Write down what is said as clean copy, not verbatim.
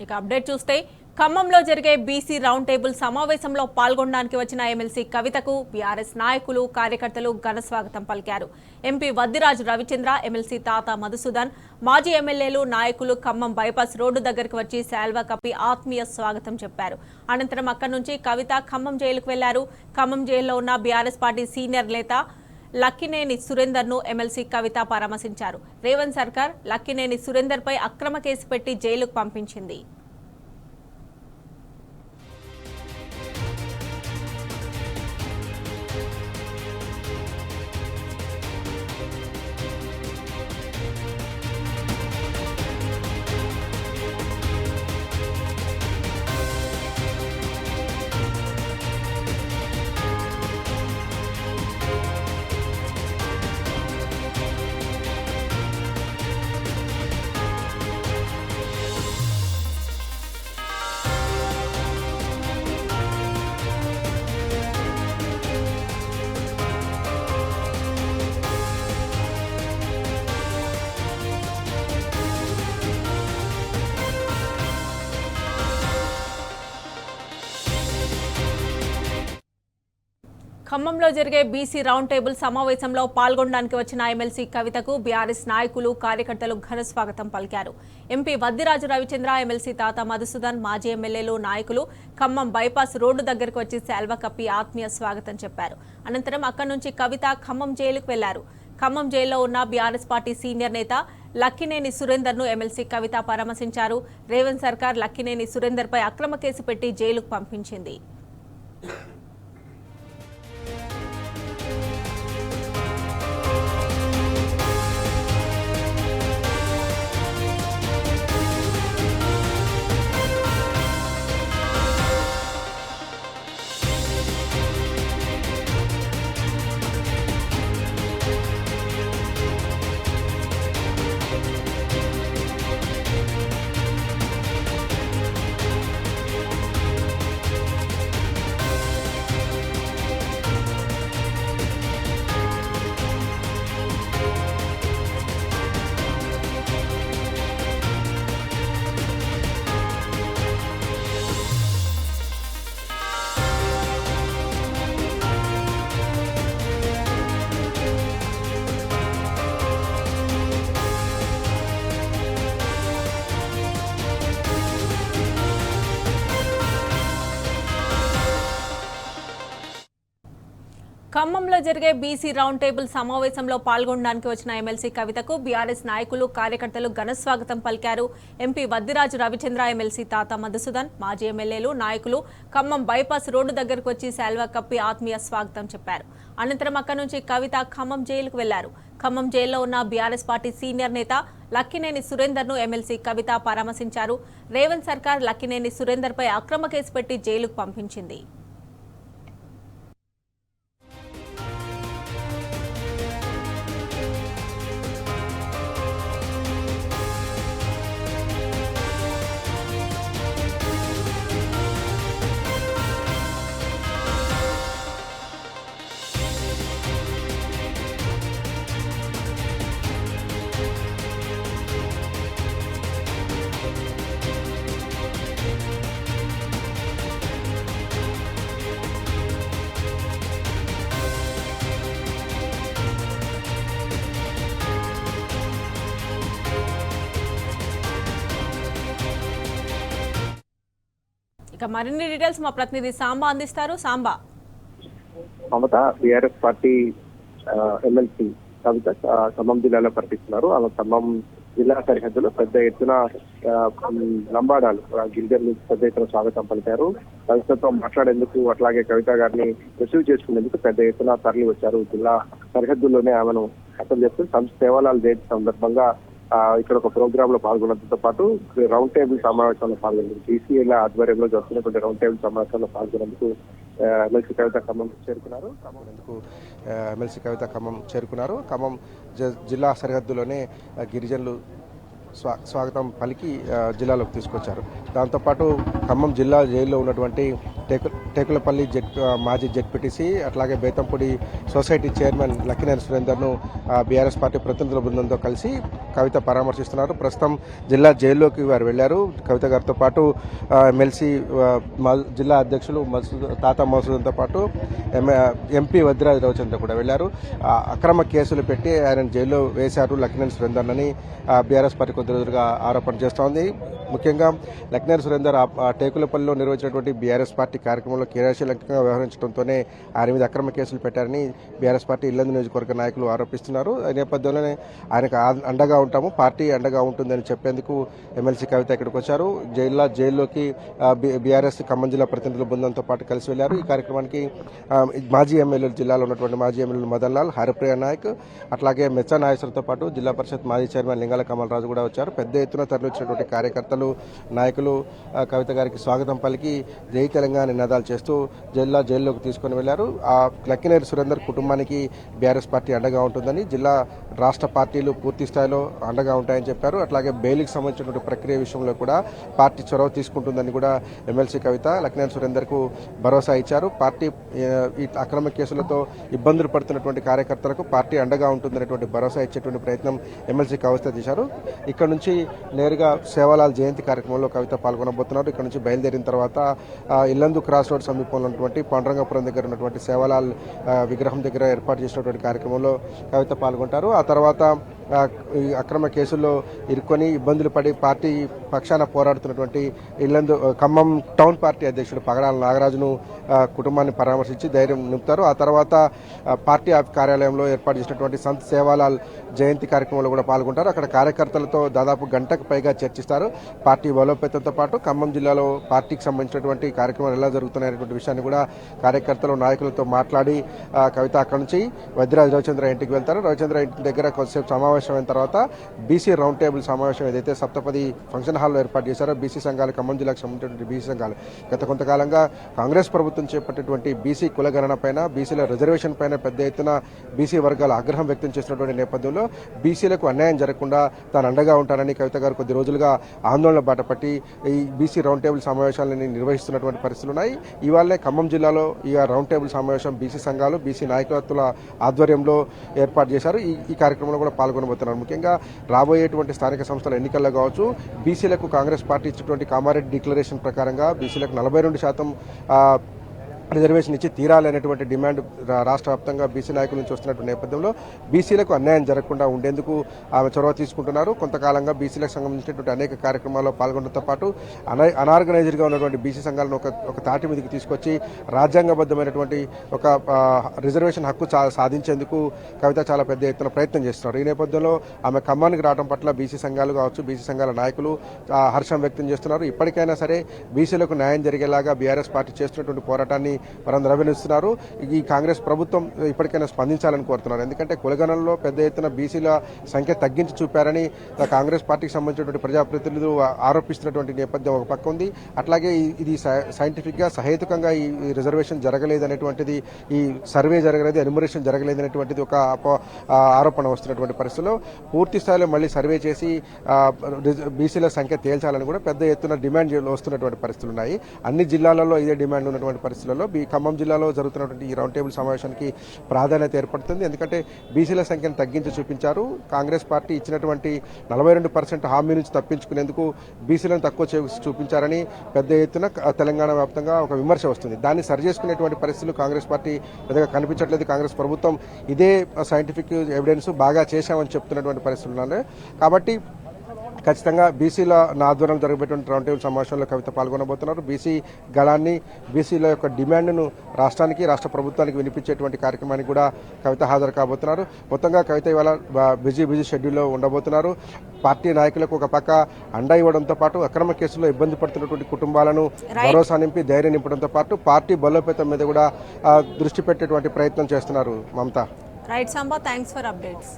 ఇక అప్డేట్ చూస్తే ఖమ్మంలో జరిగే బీసీ రౌండ్ టేబుల్ సమావేశంలో పాల్గొనడానికి వచ్చిన ఎమ్మెల్సీ కవితకు బీఆర్ఎస్ నాయకులు కార్యకర్తలు ఘన స్వాగతం పలికారు. ఎంపీ వద్దిరాజు రవిచంద్ర, ఎమ్మెల్సీ తాత మధుసూదన్, మాజీ ఎమ్మెల్యేలు నాయకులు ఖమ్మం బైపాస్ రోడ్డు దగ్గరకు వచ్చి శాల్వా కప్పి ఆత్మీయ స్వాగతం చెప్పారు. అనంతరం అక్కడి నుంచి కవిత ఖమ్మం జైలుకు వెళ్లారు. ఖమ్మం జైల్లో ఉన్న బీఆర్ఎస్ పార్టీ సీనియర్ నేత లక్కినేని సురేందర్ ను ఎమ్మెల్సీ కవిత పరామర్శించారు. రేవంత్ సర్కార్ లక్కినేని సురేందర్ పై అక్రమ కేసు పెట్టి జైలుకు పంపించింది. ఖమ్మంలో జరిగే బీసీ రౌండ్ టేబుల్ సమావేశంలో పాల్గొనడానికి వచ్చిన ఎమ్మెల్సీ కవితకు బీఆర్ఎస్ నాయకులు కార్యకర్తలు ఘన స్వాగతం పలికారు. ఎంపీ వద్దిరాజు రవిచంద్ర, ఎమ్మెల్సీ తాత మధుసూదన్, మాజీ ఎమ్మెల్యేలు నాయకులు ఖమ్మం బైపాస్ రోడ్డు దగ్గరకు వచ్చి శాల్వా కప్పి ఆత్మీయ స్వాగతం చెప్పారు. అనంతరం అక్కడి నుంచి కవిత ఖమ్మం జైలుకు వెళ్లారు. ఖమ్మం జైల్లో ఉన్న బీఆర్ఎస్ పార్టీ సీనియర్ నేత లక్కినేని సురేందర్ ను ఎమ్మెల్సీ కవిత పరామర్శించారు. రేవంత్ సర్కార్ లక్కినేని సురేందర్ పై అక్రమ కేసు పెట్టి జైలుకు పంపించింది. ఖమ్మంలో జరిగే బీసీ రౌండ్ టేబుల్ సమావేశంలో పాల్గొనడానికి వచ్చిన ఎమ్మెల్సీ కవితకు బీఆర్ఎస్ నాయకులు కార్యకర్తలు ఘన స్వాగతం పలికారు. ఎంపీ వద్దిరాజు రవిచంద్ర, ఎమ్మెల్సీ తాత మధుసూదన్, మాజీ ఎమ్మెల్యేలు నాయకులు ఖమ్మం బైపాస్ రోడ్డు దగ్గరకు వచ్చి శాల్వా కప్పి ఆత్మీయ స్వాగతం చెప్పారు. అనంతరం అక్కడి నుంచి కవిత ఖమ్మం జైలుకు వెళ్లారు. ఖమ్మం జైల్లో ఉన్న బీఆర్ఎస్ పార్టీ సీనియర్ నేత లక్కినేని సురేందర్ ను ఎమ్మెల్సీ కవిత పరామర్శించారు. రేవంత్ సర్కార్ లక్కినేని సురేందర్ పై అక్రమ కేసు పెట్టి జైలుకు పంపించింది. ఇక మరిన్ని డీటెయిల్స్ మా ప్రతినిధి సాంబా అందిస్తారు. సాంబా, మమత బీఆర్ఎస్ పార్టీ ఎమ్మెల్సీ కవిత ఖమ్మం జిల్లాలో పర్యటిస్తున్నారు. ఆమె ఖమ్మం జిల్లా సరిహద్దులో పెద్ద ఎత్తున లంబాడాలు గిరిజనులు పెద్ద ఎత్తున స్వాగతం పలికారు. కవితతో మాట్లాడేందుకు, అట్లాగే కవిత గారిని రిసీవ్ చేసుకునేందుకు పెద్ద ఎత్తున తరలి వచ్చారు. జిల్లా సరిహద్దుల్లోనే ఆమెను అర్థం చేస్తూ సేవలాలు జయంతి సందర్భంగా ఇక్కడ ఒక ప్రోగ్రామ్ లో పాల్గొనడంతో పాటు రౌండ్ టేబుల్ సమావేశంలో పాల్గొన్నారు. బీసీఏల ఆధ్వర్యంలో జరుగుతున్నటువంటి రౌండ్ టేబుల్ సమావేశంలో పాల్గొనేందుకు ఎమ్మెల్సీ కవిత ఖమ్మం చేరుకున్నారు. ఖమ్మం జిల్లా సరిహద్దులోనే గిరిజనులు స్వాగతం పలికి జిల్లాలోకి తీసుకొచ్చారు. దాంతోపాటు ఖమ్మం జిల్లా జైల్లో ఉన్నటువంటి టేకులపల్లి మాజీ జెడ్పీటీసీ అట్లాగే బేతంపూడి సొసైటీ చైర్మన్ లక్కినేని సురేందర్ను బీఆర్ఎస్ పార్టీ ప్రతినిధుల బృందంతో కలిసి కవిత పరామర్శిస్తున్నారు. ప్రస్తుతం జిల్లా జైల్లోకి వారు వెళ్లారు. కవిత గారితో పాటు ఎమ్మెల్సీ జిల్లా అధ్యక్షులు తాతా మసూదంతో పాటు ఎంపీ వద్దిరాజు రవిచంద్ర కూడా వెళ్లారు. అక్రమ కేసులు పెట్టి ఆయన జైల్లో వేశారు లక్ష్మణ్ సురేందర్ అని బీఆర్ఎస్ పార్టీ కొద్ది రోజులుగా ఆరోపణ చేస్తోంది. ముఖ్యంగా లక్ష్మణ్ సురేందర్ టేకులపల్లిలో నిర్వహించినటువంటి బీఆర్ఎస్ పార్టీ కార్యక్రమంలో క్రియాశీలకంగా వ్యవహరించడంతోనే ఆయన మీద అక్రమ కేసులు పెట్టారని బీఆర్ఎస్ పార్టీ ఇల్లందు నియోజకవర్గ నాయకులు ఆరోపిస్తున్నారు. ఈ నేపథ్యంలోనే ఆయనకు అండగా ఉంటాము, పార్టీ అండగా ఉంటుందని చెప్పేందుకు ఎమ్మెల్సీ కవిత ఇక్కడికి వచ్చారు. జైల్లోకి బీఆర్ఎస్ ఖమ్మం జిల్లా ప్రతినిధుల బృందంతో పాటు కలిసి వెళ్లారు. ఈ కార్యక్రమానికి మాజీ ఎమ్మెల్యేలు, జిల్లాలో ఉన్నటువంటి మాజీ ఎమ్మెల్యేలు మదన్ లాల్, హరిప్రియ నాయక్, అట్లాగే మెచ్చా నాగేశ్వరతో పాటు జిల్లా పరిషత్ మాజీ చైర్మన్ లింగాల కమల్ రాజు కూడా వచ్చారు. పెద్ద ఎత్తున తరలివచ్చినటువంటి కార్యకర్తలు, నాయకులు కవిత గారికి స్వాగతం పలికి జై తెలంగాణ నినాదాలు చేస్తూ జైల్లోకి తీసుకుని వెళ్లారు. లక్కినేని సురేందర్ కుటుంబానికి బీఆర్ఎస్ పార్టీ అండగా ఉంటుందని, జిల్లా రాష్ట్ర పార్టీలు పూర్తి స్థాయిలో అండగా ఉంటాయని చెప్పారు. అట్లాగే బెయిల్కి సంబంధించినటువంటి ప్రక్రియ విషయంలో కూడా పార్టీ చొరవ తీసుకుంటుందని కూడా ఎమ్మెల్సీ కవిత లక్కినేని సురేందర్ కు భరోసా ఇచ్చారు. పార్టీ ఈ అక్రమ కేసులతో ఇబ్బందులు పడుతున్నటువంటి కార్యకర్తలకు పార్టీ అండగా ఉంటుందనేటువంటి భరోసా ఇచ్చేటువంటి ప్రయత్నం ఎమ్మెల్సీ కవిత చేశారు. ఇక్కడ నుంచి నేరుగా సేవాలాల్ జయంతి కార్యక్రమంలో కవిత పాల్గొనబోతున్నారు. ఇక్కడ నుంచి బయలుదేరిన తర్వాత ఇల్లందు క్రాస్ రోడ్ సమీపంలో ఉన్నటువంటి పాండురంగపురం దగ్గర ఉన్నటువంటి సేవాలాల్ విగ్రహం దగ్గర ఏర్పాటు చేసినటువంటి కార్యక్రమంలో కవిత పాల్గొంటారు. ఆ తర్వాత ఈ అక్రమ కేసుల్లో ఇరుక్కొని ఇబ్బందులు పడి పార్టీ పక్షాన పోరాడుతున్నటువంటి ఖమ్మం టౌన్ పార్టీ అధ్యక్షుడు పగడాల నాగరాజును కుటుంబాన్ని పరామర్శించి ధైర్యం నింపుతారు. ఆ తర్వాత పార్టీ కార్యాలయంలో ఏర్పాటు చేసినటువంటి సంత్ సేవాలాల్ జయంతి కార్యక్రమంలో కూడా పాల్గొంటారు. అక్కడ కార్యకర్తలతో దాదాపు గంటకు పైగా చర్చిస్తారు. పార్టీ బలోపేతంతో పాటు ఖమ్మం జిల్లాలో పార్టీకి సంబంధించినటువంటి కార్యక్రమాలు ఎలా జరుగుతున్నాయనేటువంటి విషయాన్ని కూడా కార్యకర్తలు, నాయకులతో మాట్లాడి కవిత అక్కడి నుంచి వద్దిరాజు రవిచంద్ర ఇంటికి వెళ్తారు. రవిచంద్ర ఇంటి దగ్గర కొద్దిసేపు సమావేశమైన తర్వాత బీసీ రౌండ్ టేబుల్ సమావేశం ఏదైతే సప్తపది ఫంక్షన్ హాల్లో ఏర్పాటు చేశారో బీసీ సంఘాలు, ఖమ్మం జిల్లాకు సంబంధించినటువంటి బీసీ సంఘాలు గత కొంతకాలంగా కాంగ్రెస్ ప్రభుత్వం చేపట్టేటువంటి బీసీ కులగణన పైన, బీసీల రిజర్వేషన్ పైన పెద్ద ఎత్తున బీసీ వర్గాల ఆగ్రహం వ్యక్తం చేసినటువంటి నేపథ్యంలో బీసీలకు అన్యాయం జరగకుండా తాను అండగా ఉంటానని కవిత గారు కొద్ది రోజులుగా ఆందోళన బాటపట్టి ఈ బీసీ రౌండ్ టేబుల్ సమావేశాలను నిర్వహిస్తున్నటువంటి పరిస్థితులు ఉన్నాయి. ఇవాళే ఖమ్మం జిల్లాలో ఈ రౌండ్ టేబుల్ సమావేశం బీసీ సంఘాలు, బీసీ నాయకత్వాల ఆధ్వర్యంలో ఏర్పాటు చేశారు. ఈ కార్యక్రమంలో కూడా పాల్గొనబోతున్నారు. ముఖ్యంగా రాబోయేటువంటి స్థానిక సంస్థల ఎన్నికల్లో కావచ్చు, బీసీలకు కాంగ్రెస్ పార్టీ ఇచ్చినటువంటి కామారెడ్డి డిక్లరేషన్ ప్రకారంగా బీసీలకు 42% రిజర్వేషన్ ఇచ్చి తీరాలనేటువంటి డిమాండ్ రాష్ట్ర వ్యాప్తంగా బీసీ నాయకుల నుంచి వస్తున్నటువంటి నేపథ్యంలో బీసీలకు అన్యాయం జరగకుండా ఉండేందుకు ఆమె చొరవ తీసుకుంటున్నారు. కొంతకాలంగా బీసీలకు సంబంధించినటువంటి అనేక కార్యక్రమాల్లో పాల్గొనడంతో పాటు అనార్గనైజ్డ్గా ఉన్నటువంటి బీసీ సంఘాలను ఒక తాటి మీదకి తీసుకొచ్చి రాజ్యాంగబద్ధమైనటువంటి ఒక రిజర్వేషన్ హక్కు సాధించేందుకు కవిత చాలా పెద్ద ఎత్తున ప్రయత్నం చేస్తున్నారు. ఈ నేపథ్యంలో ఆమె ఖమ్మానికి రావడం పట్ల బీసీ సంఘాలు కావచ్చు, బీసీ సంఘాల నాయకులు హర్షం వ్యక్తం చేస్తున్నారు. ఇప్పటికైనా సరే బీసీలకు న్యాయం జరిగేలాగా బీఆర్ఎస్ పార్టీ చేస్తున్నటువంటి పోరాటాన్ని వారందరూ అభినందిస్తున్నారు. ఈ కాంగ్రెస్ ప్రభుత్వం ఇప్పటికైనా స్పందించాలని కోరుతున్నారు. ఎందుకంటే కులగణనలో పెద్ద ఎత్తున బీసీల సంఖ్య తగ్గించి చూపారని కాంగ్రెస్ పార్టీకి సంబంధించినటువంటి ప్రజాప్రతినిధులు ఆరోపిస్తున్నటువంటి నేపథ్యం ఒక పక్క ఉంది. అట్లాగే ఇది సైంటిఫిక్గా సహేతుకంగా ఈ రిజర్వేషన్ జరగలేదనేటువంటిది, ఈ సర్వే జరగలేదు, ఎన్యుమరేషన్ జరగలేదనేటువంటిది ఒక ఆరోపణ వస్తున్నటువంటి పరిస్థితుల్లో పూర్తి స్థాయిలో మళ్ళీ సర్వే చేసి బీసీల సంఖ్య తేల్చాలని కూడా పెద్ద ఎత్తున డిమాండ్ వస్తున్నటువంటి పరిస్థితులు ఉన్నాయి. అన్ని జిల్లాలలో ఇదే డిమాండ్ ఉన్నటువంటి పరిస్థితుల్లో ఖమ్మం జిల్లాలో జరుగుతున్నటువంటి ఈ రౌండ్ టేబుల్ సమావేశానికి ప్రాధాన్యత ఏర్పడుతుంది. ఎందుకంటే బీసీల సంఖ్యను తగ్గించి చూపించారు. కాంగ్రెస్ పార్టీ ఇచ్చినటువంటి 42% హామీ నుంచి తప్పించుకునేందుకు బీసీలను తక్కువ చూపించారని పెద్ద ఎత్తున తెలంగాణ వ్యాప్తంగా ఒక విమర్శ వస్తుంది. దాన్ని సరిచేసుకునేటువంటి పరిస్థితులు కాంగ్రెస్ పార్టీ పెద్దగా కనిపించట్లేదు. కాంగ్రెస్ ప్రభుత్వం ఇదే సైంటిఫిక్ ఎవిడెన్స్ బాగా చేశామని చెప్తున్నటువంటి పరిస్థితులు ఉన్నాయి. కాబట్టి ఖచ్చితంగా బీసీల ఆధ్వర్యంలో జరగబోయేటువంటి రౌండ్ టేబుల్ సమావేశంలో కవిత పాల్గొనబోతున్నారు. బీసీ గళాన్ని, బీసీల యొక్క డిమాండ్ను రాష్ట్రానికి, రాష్ట్ర ప్రభుత్వానికి వినిపించేటువంటి కార్యక్రమానికి కూడా కవిత హాజరు కాబోతున్నారు. మొత్తంగా కవిత ఇవాళ బిజీ షెడ్యూల్లో ఉండబోతున్నారు. పార్టీ నాయకులకు ఒక పక్క అండ ఇవ్వడంతో పాటు అక్రమ కేసుల్లో ఇబ్బంది పడుతున్నటువంటి కుటుంబాలను భరోసా నింపి ధైర్యం నింపడంతో పాటు పార్టీ బలోపేతం మీద కూడా దృష్టి పెట్టేటువంటి ప్రయత్నం చేస్తున్నారు Mamata. Right Samba, thanks for updates.